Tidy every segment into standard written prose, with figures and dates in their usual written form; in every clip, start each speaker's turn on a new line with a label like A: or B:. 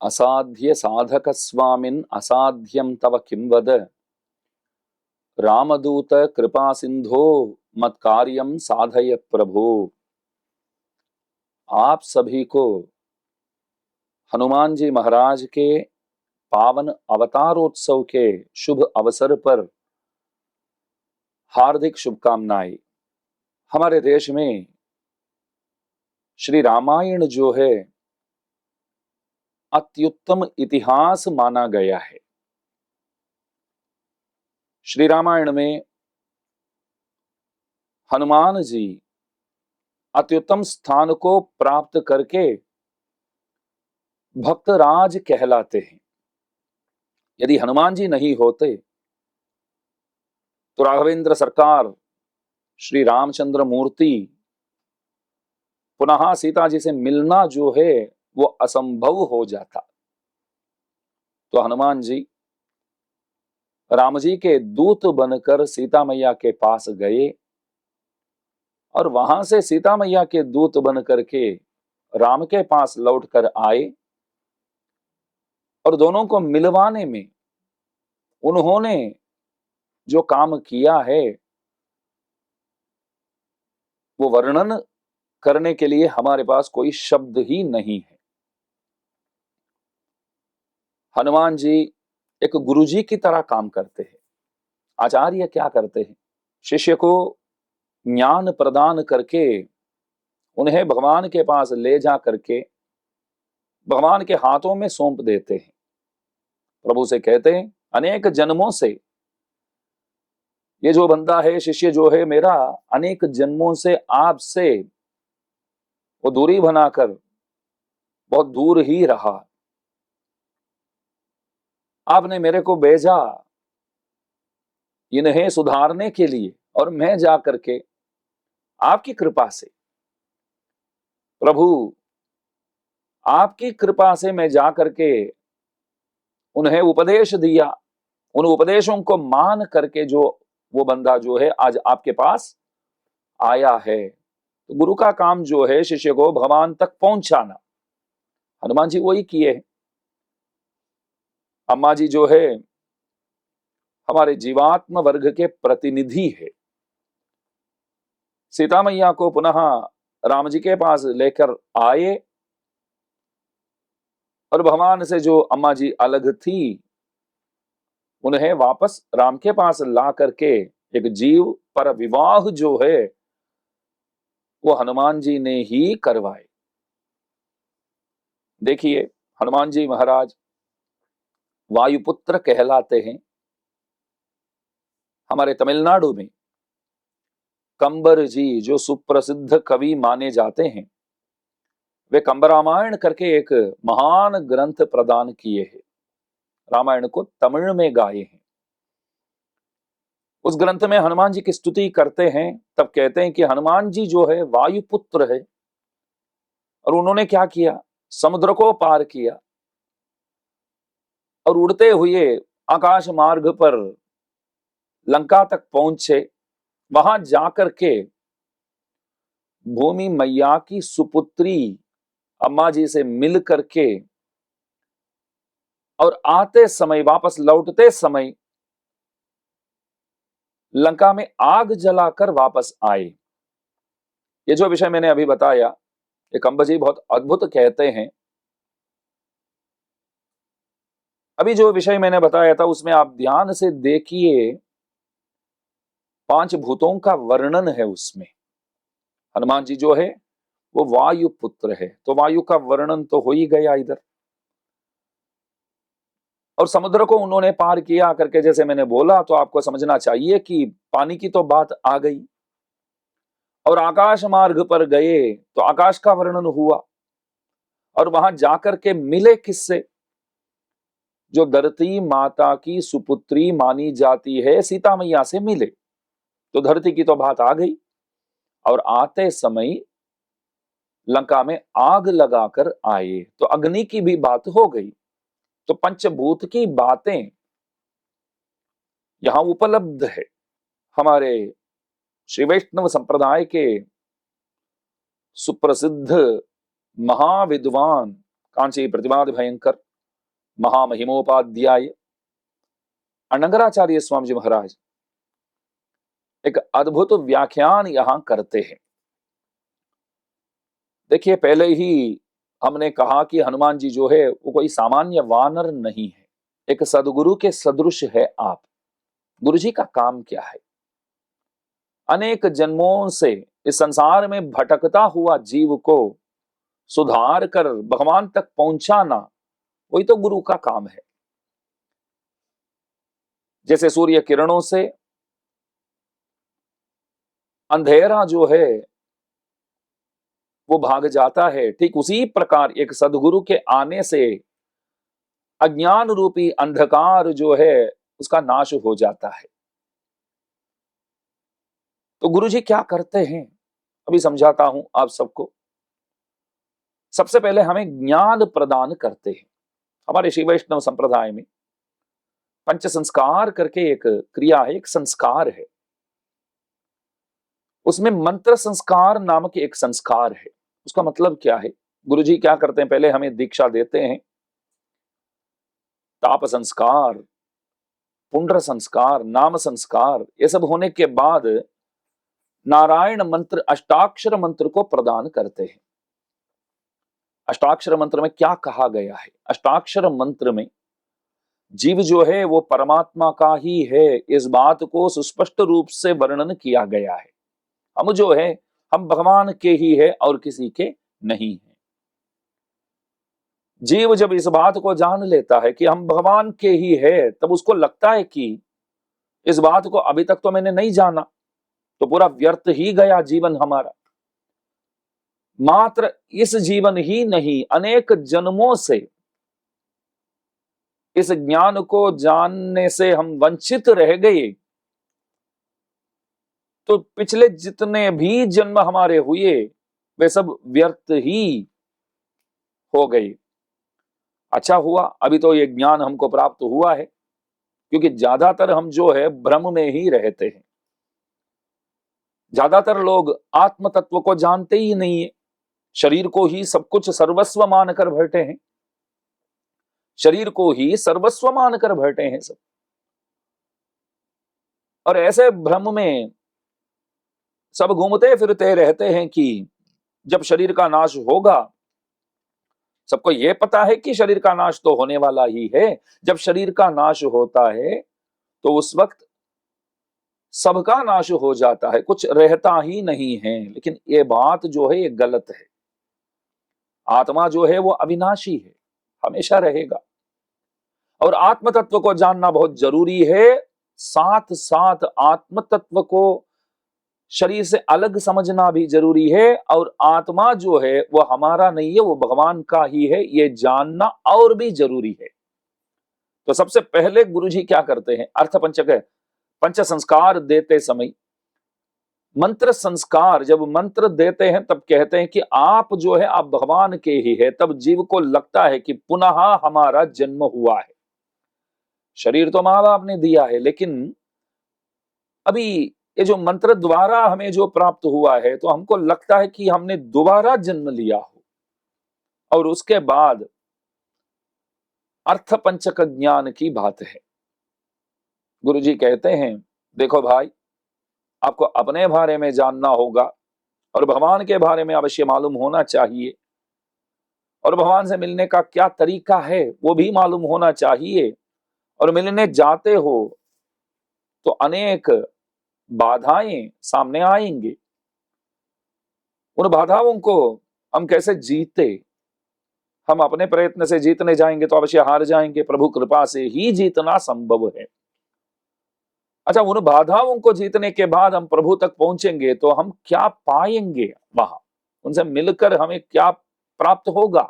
A: असाध्य साधक स्वामिन् असाध्यं तव किं वद। रामदूत कृपा सिंधो मत कार्यम साधय प्रभो। आप सभी को हनुमान जी महाराज के पावन अवतारोत्सव के शुभ अवसर पर हार्दिक शुभकामनाएं। हमारे देश में श्री रामायण जो है अत्युत्तम इतिहास माना गया है। श्री रामायण में हनुमान जी अत्युत्तम स्थान को प्राप्त करके भक्तराज कहलाते हैं। यदि हनुमान जी नहीं होते तो राघवेंद्र सरकार श्री रामचंद्र मूर्ति पुनः सीता जी से मिलना जो है वो असंभव हो जाता। तो हनुमान जी राम जी के दूत बनकर सीता मैया के पास गए और वहां से सीता मैया के दूत बनकर के राम के पास लौट कर आए और दोनों को मिलवाने में उन्होंने जो काम किया है वो वर्णन करने के लिए हमारे पास कोई शब्द ही नहीं है। हनुमान जी एक गुरुजी की तरह काम करते हैं। आचार्य क्या करते हैं? शिष्य को ज्ञान प्रदान करके उन्हें भगवान के पास ले जा करके भगवान के हाथों में सौंप देते हैं। प्रभु से कहते हैं अनेक जन्मों से ये जो बंदा है, शिष्य जो है मेरा, अनेक जन्मों से आपसे वो दूरी बनाकर बहुत दूर ही रहा। आपने मेरे को भेजा इन्हें सुधारने के लिए और मैं जा करके आपकी कृपा से, प्रभु आपकी कृपा से मैं जा करके उन्हें उपदेश दिया। उन उपदेशों को मान करके जो वो बंदा जो है आज आपके पास आया है। तो गुरु का काम जो है शिष्य को भगवान तक पहुंचाना। हनुमान जी वही किए हैं। अम्मा जी जो है हमारे जीवात्म वर्ग के प्रतिनिधि है। सीता मैया को पुनः राम जी के पास लेकर आए और भगवान से जो अम्मा जी अलग थी उन्हें वापस राम के पास ला करके एक जीव पर विवाह जो है वो हनुमान जी ने ही करवाए। देखिए हनुमान जी महाराज वायुपुत्र कहलाते हैं। हमारे तमिलनाडु में कंबर जी जो सुप्रसिद्ध कवि माने जाते हैं, वे कंबरामायण करके एक महान ग्रंथ प्रदान किए हैं। रामायण को तमिल में गाए हैं। उस ग्रंथ में हनुमान जी की स्तुति करते हैं, तब कहते हैं कि हनुमान जी जो है वायुपुत्र है और उन्होंने क्या किया, समुद्र को पार किया और उड़ते हुए आकाश मार्ग पर लंका तक पहुंचे। वहां जाकर के भूमि मैया की सुपुत्री अम्मा जी से मिल करके और आते समय, वापस लौटते समय लंका में आग जलाकर वापस आए। ये जो विषय मैंने अभी बताया ये कंब जी बहुत अद्भुत कहते हैं। अभी जो विषय मैंने बताया था उसमें आप ध्यान से देखिए, 5 भूतों का वर्णन है उसमें। हनुमान जी जो है वो वायु पुत्र है, तो वायु का वर्णन तो हो ही गया इधर। और समुद्र को उन्होंने पार किया करके जैसे मैंने बोला, तो आपको समझना चाहिए कि पानी की तो बात आ गई और आकाश मार्ग पर गए तो आकाश का वर्णन हुआ और वहां जाकर के मिले किससे, जो धरती माता की सुपुत्री मानी जाती है सीता मैया से मिले। तो धरती की तो बात आ गई और आते समय लंका में आग लगाकर आए तो अग्नि की भी बात हो गई। तो पंचभूत की बातें यहां उपलब्ध है। हमारे श्री वैष्णव संप्रदाय के सुप्रसिद्ध महाविद्वान कांची प्रतिवाद भयंकर महामहिमोपाध्याय अनंगराचार्य स्वामी जी महाराज एक अद्भुत व्याख्यान यहां करते हैं। देखिए, पहले ही हमने कहा कि हनुमान जी जो है वो कोई सामान्य वानर नहीं है, एक सदगुरु के सदृश है आप। गुरु जी का काम क्या है? अनेक जन्मों से इस संसार में भटकता हुआ जीव को सुधार कर भगवान तक पहुंचाना, वही तो गुरु का काम है। जैसे सूर्य किरणों से अंधेरा जो है वो भाग जाता है, ठीक उसी प्रकार एक सदगुरु के आने से अज्ञान रूपी अंधकार जो है उसका नाश हो जाता है। तो गुरु जी क्या करते हैं, अभी समझाता हूं आप सबको। सबसे पहले हमें ज्ञान प्रदान करते हैं। हमारे शिव वैष्णव संप्रदाय में पंच संस्कार करके एक क्रिया है, एक संस्कार है। उसमें मंत्र संस्कार नामक एक संस्कार है। उसका मतलब क्या है? गुरु जी क्या करते हैं, पहले हमें दीक्षा देते हैं। ताप संस्कार, पुंड्र संस्कार, नाम संस्कार, ये सब होने के बाद नारायण मंत्र, अष्टाक्षर मंत्र को प्रदान करते हैं। अष्टाक्षर मंत्र में क्या कहा गया है? अष्टाक्षर मंत्र में जीव जो है वो परमात्मा का ही है, इस बात को सुस्पष्ट रूप से वर्णन किया गया है। हम जो है हम भगवान के ही है और किसी के नहीं है। जीव जब इस बात को जान लेता है कि हम भगवान के ही है, तब उसको लगता है कि इस बात को अभी तक तो मैंने नहीं जाना, तो पूरा व्यर्थ ही गया जीवन हमारा। मात्र इस जीवन ही नहीं, अनेक जन्मों से इस ज्ञान को जानने से हम वंचित रह गए, तो पिछले जितने भी जन्म हमारे हुए वे सब व्यर्थ ही हो गए। अच्छा हुआ अभी तो ये ज्ञान हमको प्राप्त हुआ है, क्योंकि ज्यादातर हम जो है भ्रम में ही रहते हैं। ज्यादातर लोग आत्म तत्व को जानते ही नहीं है, शरीर को ही सब कुछ सर्वस्व मानकर बैठे हैं। शरीर को ही सर्वस्व मानकर बैठे हैं सब। और ऐसे भ्रम में सब घूमते फिरते रहते हैं कि जब शरीर का नाश होगा, सबको यह पता है कि शरीर का नाश तो होने वाला ही है। जब शरीर का नाश होता है तो उस वक्त सबका नाश हो जाता है, कुछ रहता ही नहीं है। लेकिन ये बात जो है ये गलत है। आत्मा जो है वो अविनाशी है, हमेशा रहेगा। और आत्म तत्व को जानना बहुत जरूरी है। साथ साथ आत्म तत्व को शरीर से अलग समझना भी जरूरी है। और आत्मा जो है वो हमारा नहीं है, वो भगवान का ही है, ये जानना और भी जरूरी है। तो सबसे पहले गुरुजी क्या करते हैं, अर्थ पंचक पंच संस्कार देते समय मंत्र संस्कार जब मंत्र देते हैं तब कहते हैं कि आप जो है आप भगवान के ही है। तब जीव को लगता है कि पुनः हमारा जन्म हुआ है। शरीर तो माँ बाप ने दिया है, लेकिन अभी ये जो मंत्र द्वारा हमें जो प्राप्त हुआ है, तो हमको लगता है कि हमने दोबारा जन्म लिया हो। और उसके बाद अर्थ पंचक ज्ञान की बात है। गुरुजी कहते हैं, देखो भाई, आपको अपने बारे में जानना होगा और भगवान के बारे में अवश्य मालूम होना चाहिए। और भगवान से मिलने का क्या तरीका है वो भी मालूम होना चाहिए। और मिलने जाते हो तो अनेक बाधाएं सामने आएंगे। उन बाधाओं को हम कैसे जीते? हम अपने प्रयत्न से जीतने जाएंगे तो अवश्य हार जाएंगे, प्रभु कृपा से ही जीतना संभव है। अच्छा, उन बाधाओं को जीतने के बाद हम प्रभु तक पहुंचेंगे तो हम क्या पाएंगे वहां? उनसे मिलकर हमें क्या प्राप्त होगा,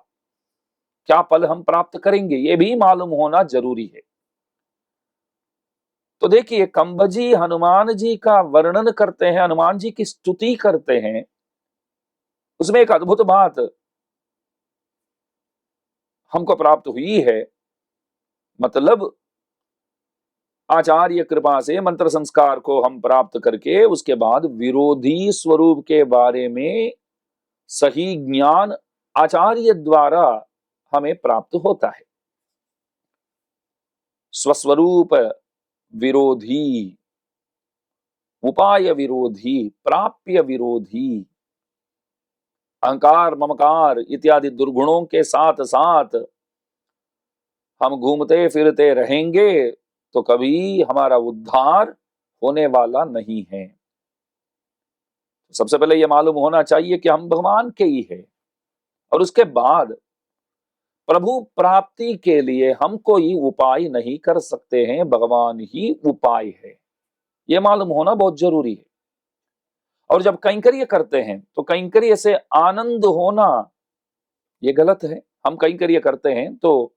A: क्या पल हम प्राप्त करेंगे, ये भी मालूम होना जरूरी है। तो देखिए, कंबजी हनुमान जी का वर्णन करते हैं, हनुमान जी की स्तुति करते हैं। उसमें एक अद्भुत बात हमको प्राप्त हुई है। मतलब आचार्य कृपा से मंत्र संस्कार को हम प्राप्त करके उसके बाद विरोधी स्वरूप के बारे में सही ज्ञान आचार्य द्वारा हमें प्राप्त होता है। स्वस्वरूप विरोधी, उपाय विरोधी, प्राप्य विरोधी, अहंकार ममकार इत्यादि दुर्गुणों के साथ साथ हम घूमते फिरते रहेंगे तो कभी हमारा उद्धार होने वाला नहीं है। सबसे पहले यह मालूम होना चाहिए कि हम भगवान के ही है, और उसके बाद प्रभु प्राप्ति के लिए हम कोई उपाय नहीं कर सकते हैं, भगवान ही उपाय है। यह मालूम होना बहुत जरूरी है। और जब कैंकर्य करते हैं तो कैंकर्य से आनंद होना यह गलत है। हम कैंकर्य करते हैं तो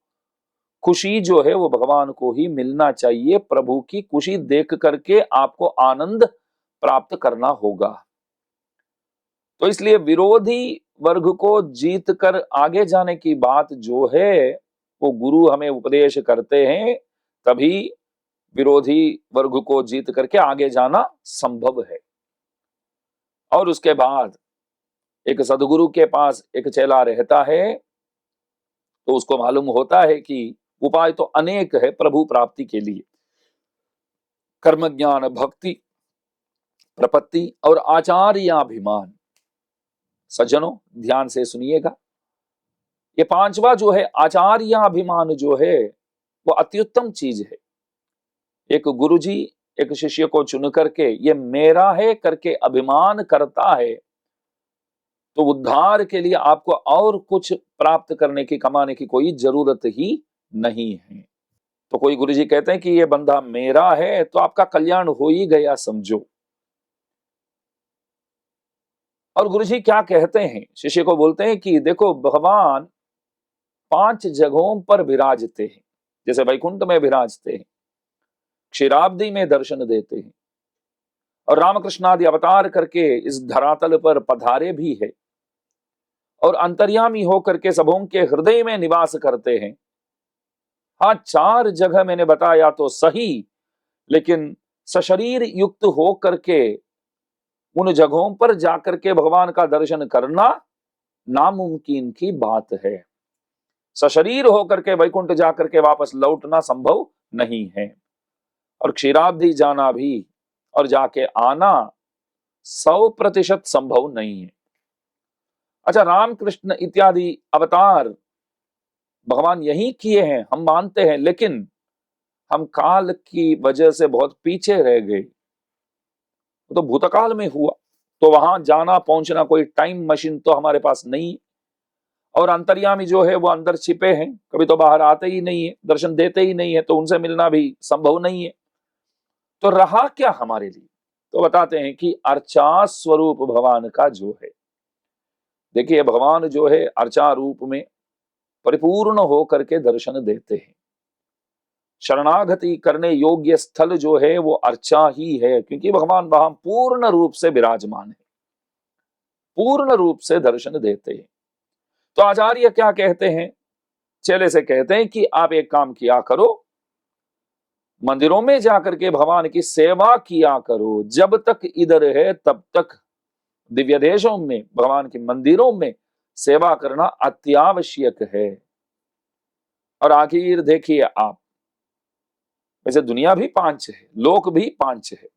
A: खुशी जो है वो भगवान को ही मिलना चाहिए। प्रभु की खुशी देख करके आपको आनंद प्राप्त करना होगा। तो इसलिए विरोधी वर्ग को जीत कर आगे जाने की बात जो है वो गुरु हमें उपदेश करते हैं, तभी विरोधी वर्ग को जीत करके आगे जाना संभव है। और उसके बाद एक सदगुरु के पास एक चेला रहता है तो उसको मालूम होता है कि उपाय तो अनेक है प्रभु प्राप्ति के लिए। कर्म ज्ञान भक्ति प्रपत्ति और आचार्याभिमान। सज्जनों ध्यान से सुनिएगा, ये पांचवा जो है आचार्याभिमान जो है वो अत्युत्तम चीज है। एक गुरुजी एक शिष्य को चुन करके ये मेरा है करके अभिमान करता है तो उद्धार के लिए आपको और कुछ प्राप्त करने की कमाने की कोई जरूरत ही नहीं है। तो कोई गुरुजी कहते हैं कि ये बंदा मेरा है तो आपका कल्याण हो ही गया समझो। और गुरुजी क्या कहते हैं, शिष्य को बोलते हैं कि देखो भगवान 5 जगहों पर विराजते हैं। जैसे वैकुंठ में विराजते हैं, क्षीराब्दी में दर्शन देते हैं, और रामकृष्ण आदि अवतार करके इस धरातल पर पधारे भी है, और अंतर्यामी होकर के सबों के हृदय में निवास करते हैं। हाँ 4 जगह मैंने बताया तो सही, लेकिन सशरीर युक्त हो करके उन जगहों पर जाकर के भगवान का दर्शन करना नामुमकिन की बात है। सशरीर होकर के वैकुंठ जाकर के वापस लौटना संभव नहीं है, और क्षीराब्दी जाना भी और जाके आना 100% संभव नहीं है। अच्छा, रामकृष्ण इत्यादि अवतार भगवान यही किए हैं हम मानते हैं, लेकिन हम काल की वजह से बहुत पीछे रह गए। तो भूतकाल में हुआ, तो वहां जाना पहुंचना कोई टाइम मशीन तो हमारे पास नहीं है। और अंतर्यामी जो है वो अंदर छिपे हैं, कभी तो बाहर आते ही नहीं है, दर्शन देते ही नहीं है, तो उनसे मिलना भी संभव नहीं है। तो रहा क्या हमारे लिए? तो बताते हैं कि अर्चा स्वरूप भगवान का जो है, देखिए भगवान जो है अर्चा रूप में परिपूर्ण होकर के दर्शन देते हैं। शरणागति करने योग्य स्थल जो है वो अर्चा ही है, क्योंकि भगवान वहां पूर्ण रूप से विराजमान है, पूर्ण रूप से दर्शन देते हैं। तो आचार्य क्या कहते हैं, चेले से कहते हैं कि आप एक काम किया करो, मंदिरों में जाकर के भगवान की सेवा किया करो। जब तक इधर है तब तक दिव्य देशों में भगवान के मंदिरों में सेवा करना अत्यावश्यक है। और आखिर देखिए आप, वैसे दुनिया भी 5 है, लोक भी 5 है,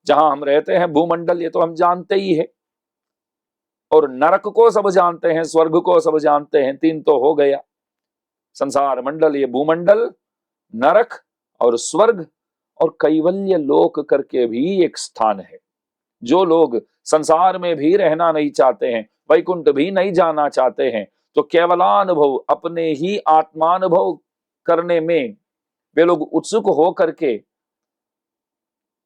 A: जहां हम रहते हैं भूमंडल ये तो हम जानते ही है, और नरक को सब जानते हैं, स्वर्ग को सब जानते हैं, 3 तो हो गया। संसार मंडल, ये भूमंडल, नरक और स्वर्ग, और कैवल्य लोक करके भी एक स्थान है। जो लोग संसार में भी रहना नहीं चाहते हैं, वैकुंठ भी नहीं जाना चाहते हैं, तो केवलानुभव अपने ही आत्मानुभव करने में वे लोग उत्सुक हो करके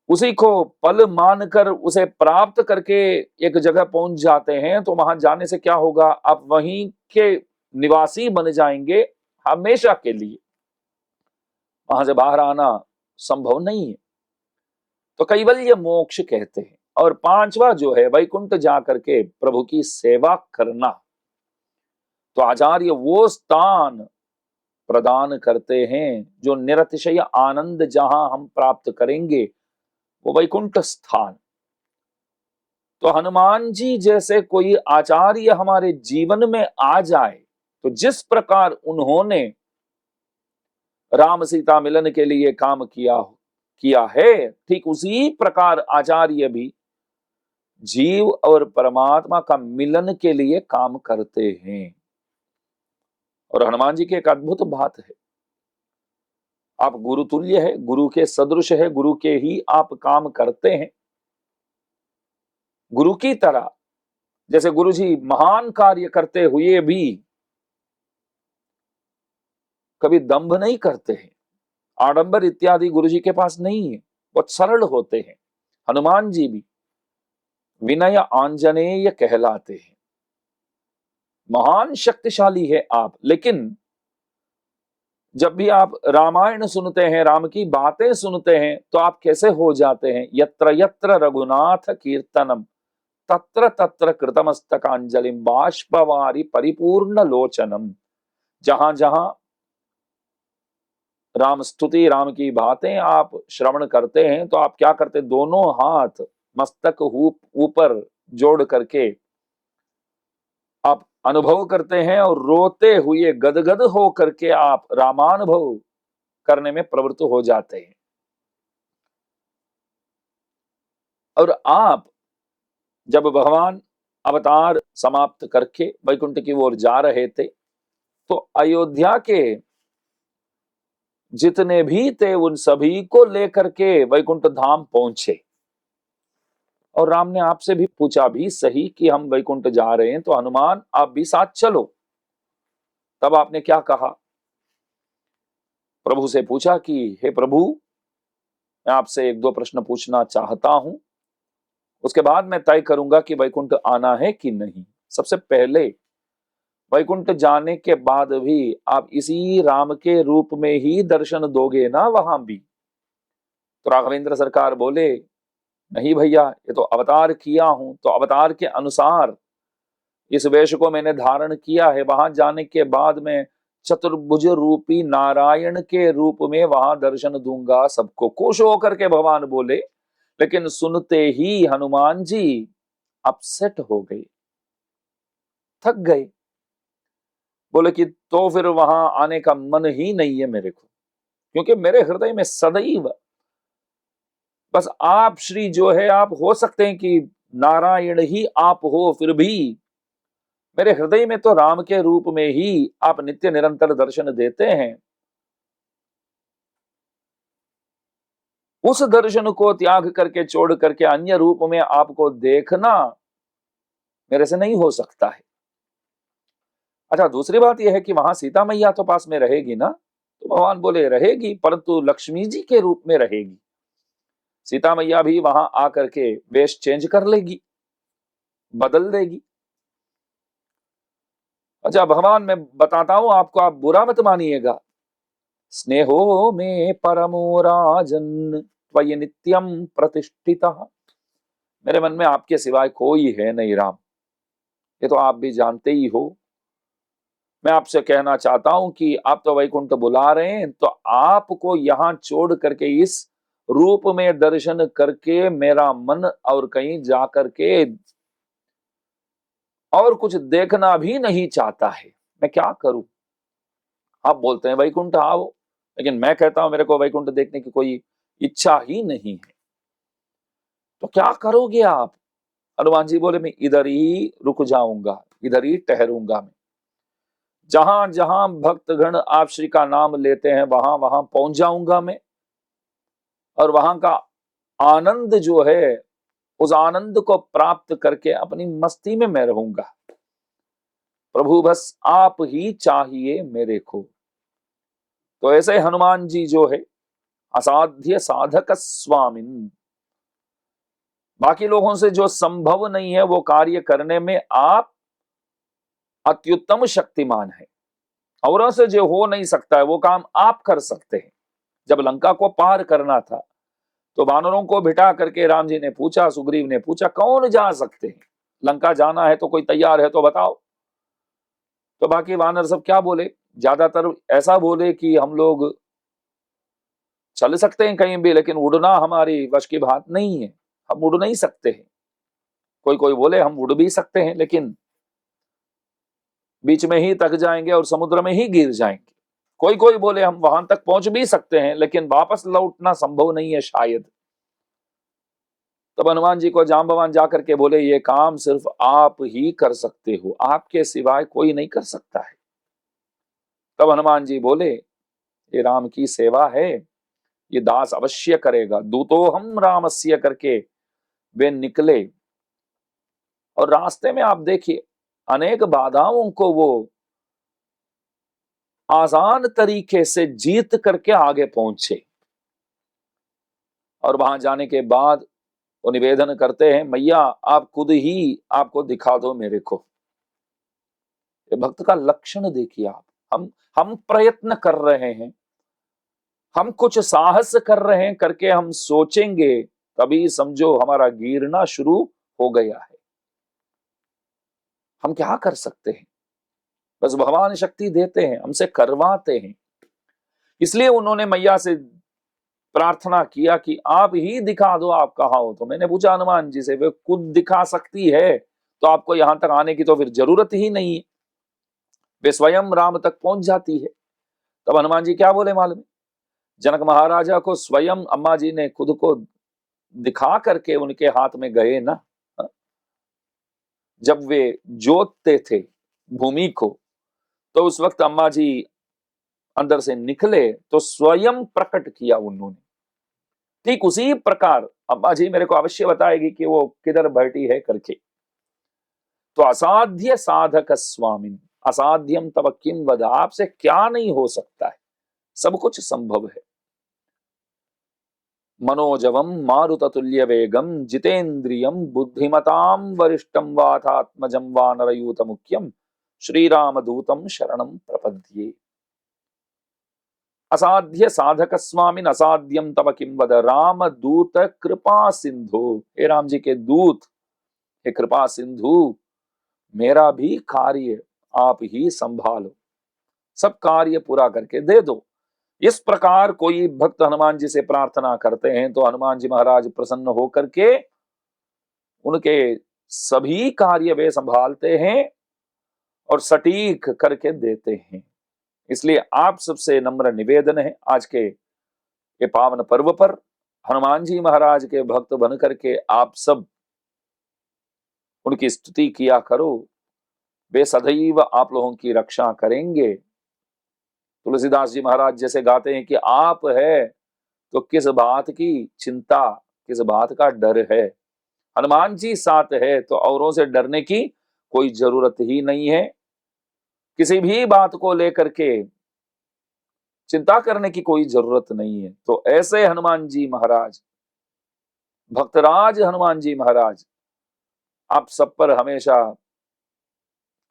A: उसी को पल मानकर उसे प्राप्त करके एक जगह पहुंच जाते हैं। तो वहां जाने से क्या होगा, आप वहीं के निवासी बन जाएंगे हमेशा के लिए, वहां से बाहर आना संभव नहीं है। तो कैवल्य मोक्ष कहते हैं। और 5वां जो है वैकुंठ जाकर के प्रभु की सेवा करना, तो आचार्य वो स्थान प्रदान करते हैं जो निरतिशय आनंद जहां हम प्राप्त करेंगे, वो वैकुंठ स्थान। तो हनुमान जी जैसे कोई आचार्य हमारे जीवन में आ जाए, तो जिस प्रकार उन्होंने राम सीता मिलन के लिए काम किया है, ठीक उसी प्रकार आचार्य भी जीव और परमात्मा का मिलन के लिए काम करते हैं। और हनुमान जी की एक अद्भुत बात है, आप गुरु तुल्य है, गुरु के सदृश है, गुरु के ही आप काम करते हैं। गुरु की तरह जैसे गुरु जी महान कार्य करते हुए भी कभी दंभ नहीं करते हैं, आडंबर इत्यादि गुरु जी के पास नहीं है, बहुत सरल होते हैं। हनुमान जी भी विनय आंजनेय कहलाते हैं, महान शक्तिशाली है आप। लेकिन जब भी आप रामायण सुनते हैं, राम की बातें सुनते हैं, तो आप कैसे हो जाते हैं? यत्र यत्र रघुनाथ कीर्तनम तत्र तत्र कृतमस्तकांजलिम बाष्पवारी परिपूर्ण लोचनम। जहां जहां राम स्तुति, राम की बातें आप श्रवण करते हैं, तो आप क्या करते? दोनों हाथ मस्तक ऊपर जोड़ करके आप अनुभव करते हैं और रोते हुए गदगद हो करके आप रामानुभव करने में प्रवृत्त हो जाते हैं। और आप जब भगवान अवतार समाप्त करके वैकुंठ की ओर जा रहे थे, तो अयोध्या के जितने भी थे उन सभी को लेकर के वैकुंठ धाम पहुंचे। और राम ने आपसे भी पूछा भी सही कि हम वैकुंठ जा रहे हैं, तो हनुमान आप भी साथ चलो। तब आपने क्या कहा? प्रभु से पूछा कि हे प्रभु, मैं आपसे एक दो प्रश्न पूछना चाहता हूं, उसके बाद मैं तय करूंगा कि वैकुंठ आना है कि नहीं। सबसे पहले, वैकुंठ जाने के बाद भी आप इसी राम के रूप में ही दर्शन दोगे ना वहां भी? तो राघवेंद्र सरकार बोले, नहीं भैया, ये तो अवतार किया हूं, तो अवतार के अनुसार इस वेश को मैंने धारण किया है। वहां जाने के बाद मैं चतुर्भुज रूपी नारायण के रूप में वहां दर्शन दूंगा सबको। खुश होकर के भगवान बोले, लेकिन सुनते ही हनुमान जी अपसेट हो गए, थक गए। बोले कि तो फिर वहां आने का मन ही नहीं है मेरे को, क्योंकि मेरे हृदय में सदैव बस आप श्री जो है, आप हो सकते हैं कि नारायण ही आप हो, फिर भी मेरे हृदय में तो राम के रूप में ही आप नित्य निरंतर दर्शन देते हैं। उस दर्शन को त्याग करके, छोड़ करके अन्य रूप में आपको देखना मेरे से नहीं हो सकता है। अच्छा, दूसरी बात यह है कि वहां सीता मैया तो पास में रहेगी ना? तो भगवान बोले रहेगी, परंतु लक्ष्मी जी के रूप में रहेगी। सीता मैया भी वहां आकर के वेश चेंज कर लेगी, बदल देगी। अच्छा भगवान, मैं बताता हूं आपको, आप बुरा मत मानिएगा। स्नेहो में परमो राजन त्वयि नित्यम प्रतिष्ठितः। मेरे मन में आपके सिवाय कोई है नहीं राम, ये तो आप भी जानते ही हो। मैं आपसे कहना चाहता हूं कि आप तो वैकुंठ बुला रहे हैं, तो आपको यहां छोड़ करके इस रूप में दर्शन करके मेरा मन और कहीं जाकर के और कुछ देखना भी नहीं चाहता है। मैं क्या करूं? आप बोलते हैं वैकुंठ आओ, लेकिन मैं कहता हूं मेरे को वैकुंठ देखने की कोई इच्छा ही नहीं है। तो क्या करोगे आप? हनुमान जी बोले, मैं इधर ही रुक जाऊंगा, इधर ही ठहरूंगा। मैं जहां जहां भक्तगण आप श्री का नाम लेते हैं, वहां वहां पहुंच जाऊंगा मैं, और वहां का आनंद जो है, उस आनंद को प्राप्त करके अपनी मस्ती में मैं रहूंगा। प्रभु बस आप ही चाहिए मेरे को। तो ऐसे हनुमान जी जो है, असाध्य साधक स्वामिन, बाकी लोगों से जो संभव नहीं है वो कार्य करने में आप अत्युत्तम शक्तिमान है। औरों से जो हो नहीं सकता है वो काम आप कर सकते हैं। जब लंका को पार करना था, तो वानरों को बिठा करके राम जी ने पूछा, सुग्रीव ने पूछा, कौन जा सकते हैं? लंका जाना है तो कोई तैयार है तो बताओ। तो बाकी वानर सब क्या बोले? ज्यादातर ऐसा बोले कि हम लोग चल सकते हैं कहीं भी, लेकिन उड़ना हमारी वश की बात नहीं है, हम उड़ नहीं सकते हैं। कोई कोई बोले हम उड़ भी सकते हैं, लेकिन बीच में ही थक जाएंगे और समुद्र में ही गिर जाएंगे। कोई कोई बोले हम वहां तक पहुंच भी सकते हैं, लेकिन वापस लौटना संभव नहीं है शायद। तब हनुमान जी को जांबवान जाकर के बोले, ये काम सिर्फ आप ही कर सकते हो, आपके सिवाय कोई नहीं कर सकता है। तब हनुमान जी बोले, ये राम की सेवा है, ये दास अवश्य करेगा। दूतो हम रामस्य करके वे निकले, और रास्ते में आप देखिए अनेक बाधाओं को वो आसान तरीके से जीत करके आगे पहुंचे। और वहां जाने के बाद वो निवेदन करते हैं, मैया आप खुद ही आपको दिखा दो मेरे को। ये भक्त का लक्षण देखिए आप। हम प्रयत्न कर रहे हैं, हम कुछ साहस कर रहे हैं, करके हम सोचेंगे तभी समझो हमारा गिरना शुरू हो गया है। हम क्या कर सकते हैं? बस भगवान शक्ति देते हैं, हमसे करवाते हैं। इसलिए उन्होंने मैया से प्रार्थना किया कि आप ही दिखा दो, आप कहाँ हो। तो मैंने पूछा हनुमान जी से, वे खुद दिखा सकती है तो आपको यहां तक आने की तो फिर जरूरत ही नहीं है, वे स्वयं राम तक पहुंच जाती है। तब हनुमान जी क्या बोले मालूम है? जनक महाराजा को स्वयं अम्मा जी ने खुद को दिखा करके उनके हाथ में गए ना, जब वे जोतते थे भूमि को, तो उस वक्त अम्मा जी अंदर से निकले तो स्वयं प्रकट किया उन्होंने। ठीक उसी प्रकार अम्मा जी मेरे को अवश्य बताएगी कि वो किधर बैठी है करके। तो असाध्य साधक स्वामिन असाध्यम तब किम वद, आपसे क्या नहीं हो सकता है, सब कुछ संभव है। मनोजवम मारुततुल्य वेगम जितेन्द्रियम बुद्धिमताम वरिष्ठम वातात्मजम वानरयूत मुख्यम श्रीराम दूतम शरणम प्रपद्ये। असाध्य साधक स्वामिन असाध्यम तब किम वद, राम दूत कृपा सिंधु, हे राम जी के दूत, हे कृपा सिंधु, मेरा भी कार्य आप ही संभालो, सब कार्य पूरा करके दे दो। इस प्रकार कोई भक्त हनुमान जी से प्रार्थना करते हैं तो हनुमान जी महाराज प्रसन्न होकर के उनके सभी कार्य वे संभालते हैं और सटीक करके देते हैं। इसलिए आप सबसे नम्र निवेदन है, आज के ये पावन पर्व पर हनुमान जी महाराज के भक्त बन करके आप सब उनकी स्तुति किया करो, वे सदैव आप लोगों की रक्षा करेंगे। तुलसीदास जी महाराज जैसे गाते हैं कि आप है तो किस बात की चिंता, किस बात का डर है। हनुमान जी साथ है तो औरों से डरने की कोई जरूरत ही नहीं है, किसी भी बात को लेकर के चिंता करने की कोई जरूरत नहीं है। तो ऐसे हनुमान जी महाराज, भक्तराज हनुमान जी महाराज आप सब पर हमेशा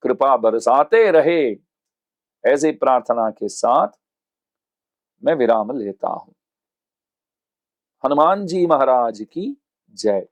A: कृपा बरसाते रहे, ऐसी प्रार्थना के साथ मैं विराम लेता हूं। हनुमान जी महाराज की जय।